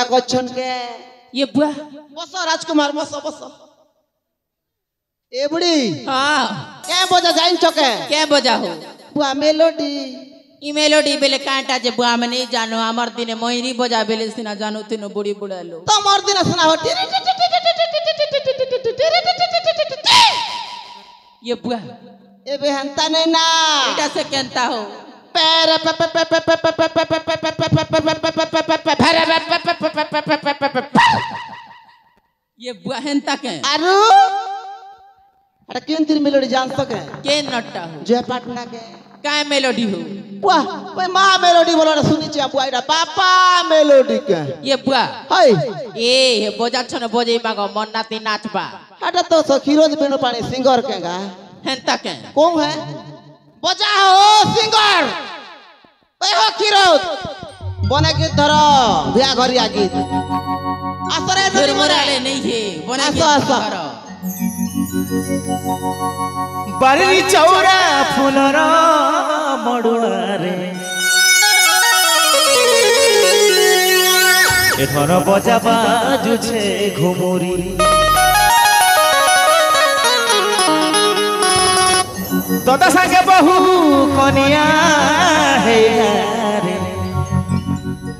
करछन के ये बुआ बसो राजकुमार बसो बसो ए बुढ़ी हां के बजा जाइन छके के बजा हो बुआ मेलोडी ई मेलोडी बेले कांटा जे बुआ में नहीं जानो हमर दिने मोहिनी बजा बेले सिना जानो तिनो बुढ़ी बुढ़ालो तो मोर दिन सुना हो ये बुआ ए बेहनता नहीं ना एटा से केनता हो ये बुआ हेनता के आरु अरे किन दिन मेलोडी जान सके के नट्टा हो जय पटना के काय मेलोडी हो बुआ ओए मां मेलोडी बोलो सुनी छ बुआ एटा पापा मेलोडी के ये बुआ हाय ए बजा छन बजे मागो मन नाती नाचबा हटा तो सखीरोज बेनो पानी सिंगर के गा हेनता के कौन है बजा हो सिंगर ओए हो खीरोज बने गीत धरो बिया घरिया गीत आसरे फिर मोराले नहीं है बना के आसो करो बारी चौरा फुलर मडुआरे एथर बजा बाजुछे घुमुरी तोता संगे बहु कनिया हे रे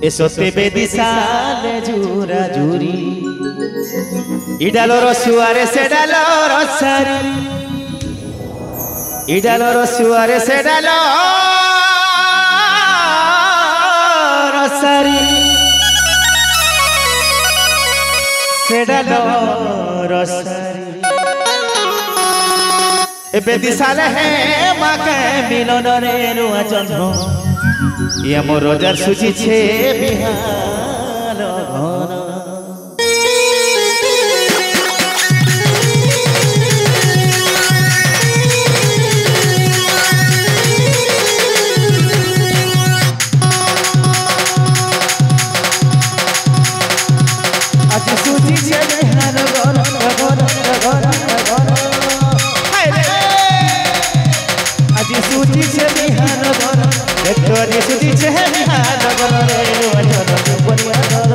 एसोते बेदिसाले जुरा जुरी इडालो रसुआरे से डालो रसारी इडालो रसुआरे से डालो रसारी से डालो रसारी एबे दिसाले है माके मिलन रे नुआ चंद्र या मोर रोजार सुची छे बिहार घन आज सुची छे बिहार घन घन घन आज सुची छे बिहार घर देखो आज सुची छे बिहार घर रे वचन बनिया घर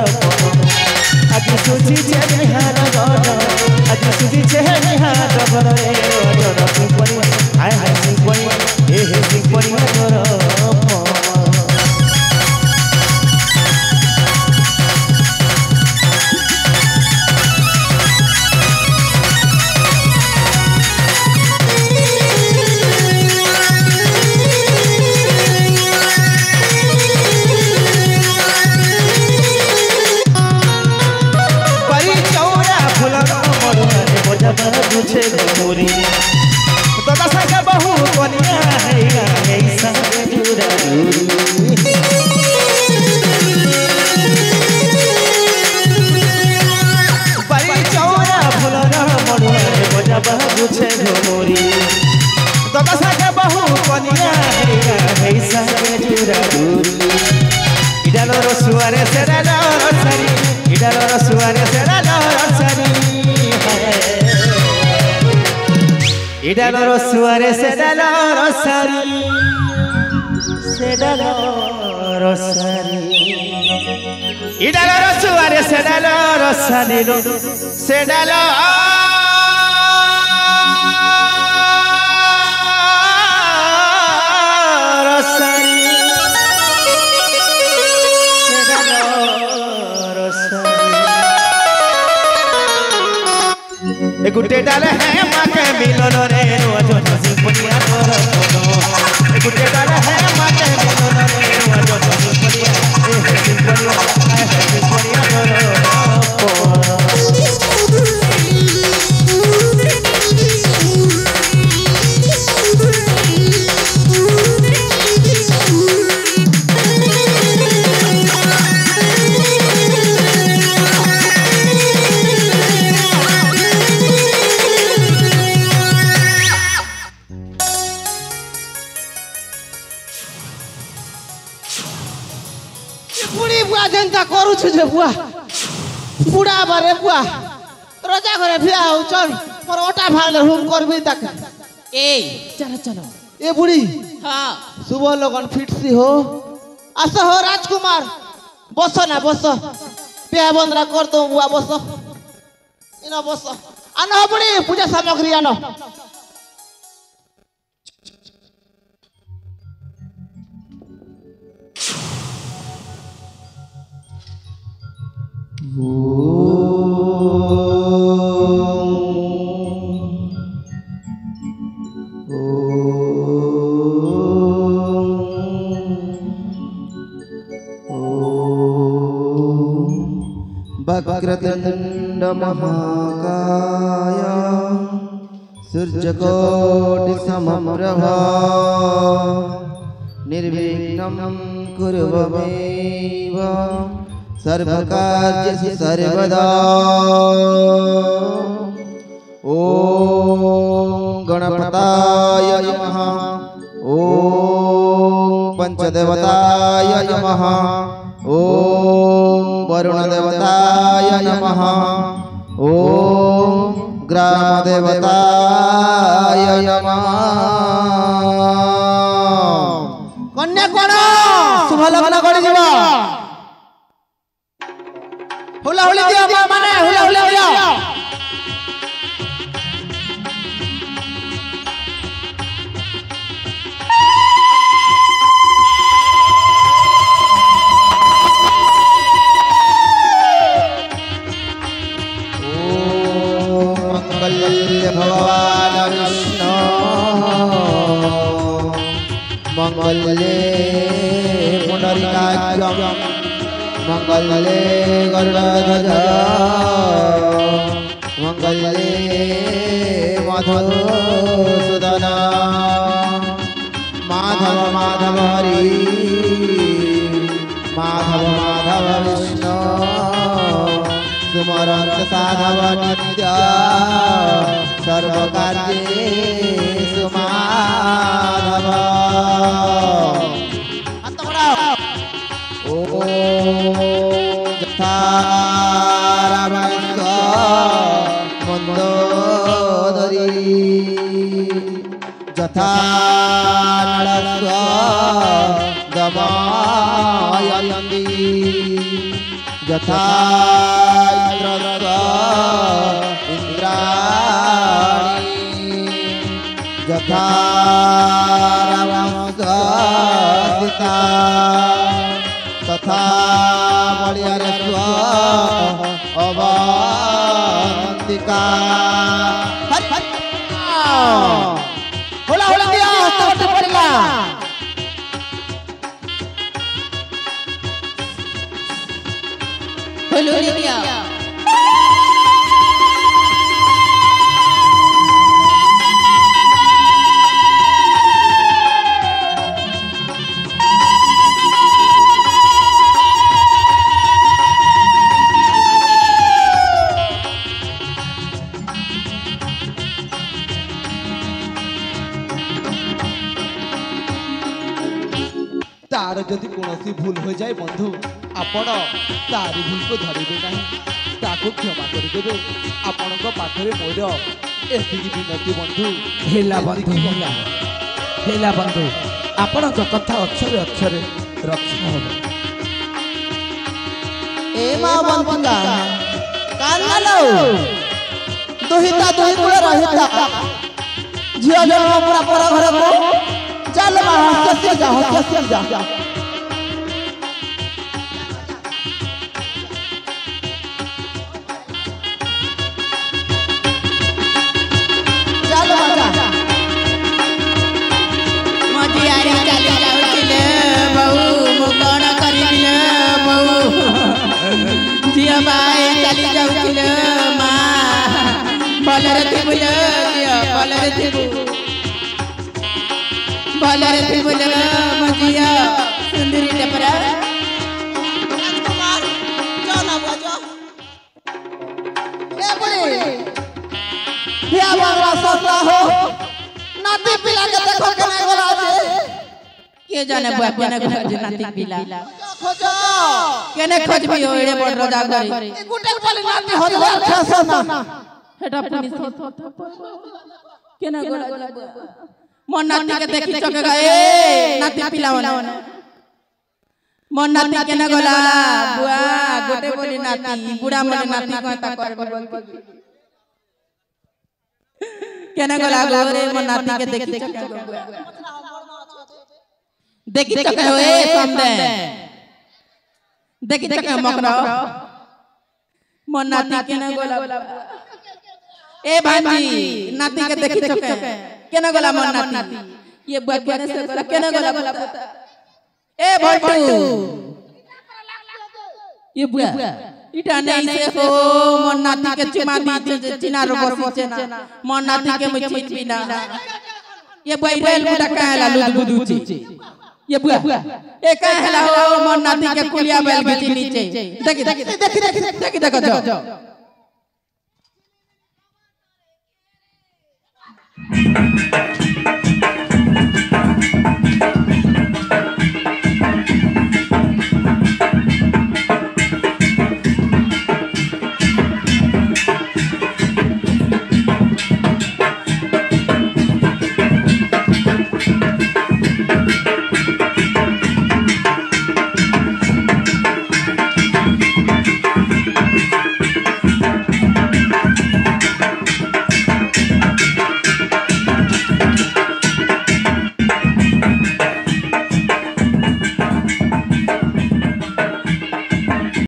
आज सुची छे बिहार घर आज सुची छे बिहार घर रे वचन बनिया हाय हाय सिंह बनिया हे सिंह बनिया घर तुझे गोरी तोता संगे बहु कनिया है गा संगे जुरा जुरी परी चौरा फुलर मडुआ बजा तुझे गोरी तोता संगे बहु कनिया है गा संगे जुरा जुरी इडालो रसुआरे से डालो रसारी इडालो रसुआरे से डालो रसारी इडालो रसुआरे से डालो रसारी से डालो रसारी इडालो रसुआरे से डालो रसारी से डालो रसारी से डालो रसारी ए गुटे डाले है मां के मिलन रे वजन सिंह बनिया घर ए गुटे डाले है मां के मिलन रे वजन सिंह बनिया ए सिंह बनिया हाय हाय सिंह बनिया घर बुढ़ी बुआ जनता करू छ जे बुआ बुढ़ा बारे बुआ रोजा घरे बिया हो चल पर ओटा भागले रूम करबी तक ए चलो चलो ए बुढ़ी हां सुबह लगन फिटसी हो आसो हो राजकुमार बसो ना बसो বিয়া বন্ধরা করতো বুয়া বস ইনো বস আনো হবনি পূজা সামগ্রী আনো वक्रतुंड महाकाय सूर्यकोटि समप्रभा निर्विघ्नं कुरु ममेव सर्वकार्येषु सर्वदा ॐ गणपताय नमः ॐ पंचदेवताय नमः ॐ वरुणदेवताय नमः ॐ ग्रामदेवताय नमः कन्या कोण शुभ लग्न करि जीवा हुला हुली दिया माने हुला हुली दिया भगवान विष्णु मंगले पुंडरीकाक्षं मंगले गरुड़ध्वज मंगले मधुसूदन माधव माधव हरि माधव माधव विष्णु सुमरंत साधव नित्य सर्वकार्येषु माधव ॐ जठारामस्व मन्दोदरी जठानलस्व दमयन्ती यथा इंद्राणी यथा सीता तथा बलियारस्व अवंतिका होला होला दिया हस्त पड़ला हुलू दिया तार जदि कौन भूल हो जाए बंधु आपण तारी भूल को धरवे ना ताको क्षमा करदेवे आपण पाखरे मोर एतिकी विनती बंधु हेला बंधु हेला बंधु आपण कथा अक्षरे अक्षरे रक्षा हो ए मा बंधुका कान लो दोहिता दोहि कुल रहिता झियो जन्म पूरा पूरा घर को चल मा हस्य जा चल मजा मजियारी चली जाउथिले बहु मुकण करिले बहु जिया बाई चली जाउथिले मा भलरे थिबुले जिया भलरे थिबु भलरे थिबुले मजिया सुंदरी टेपरा राजकुमार जाना बजो ए बुढ़ी बिया बांगला सस्ता हो नाती पिला के देखो केना गोला जे के जाने बुआ केने खोज नाती पिला खोजो केने खोजबी हो एड़े बड़ रजा करे ए गुटे पली नाती हो जा खेसना हेटा पुलिस केने गोला मन नाती के देखि चके गए नाती पिलावन मोर नाती केना गला बुआ गोटे बोली नाती बुढ़ा मोर नाती कहता करबे केना गला गोरे मोर नाती के देखि चका बुआ देखि चका ए समदे देखि चका मकरा मोर नाती केना गला ए भांजी नाती के देखि चका केना गला मोर नाती ये बुआ केने से गला केना गला पुता ए भट्टू ये बुआ इटा नहीं से हो मोर नाती के चुमा दी चिना रो बसी ना मोर नाती के मुझ चिन बिना ये बुआ रेल बुटा कहला लुदबुदुची ये बुआ ए कहला हो मोर नाती के कुलिया बैल गिची नीचे देखि देखो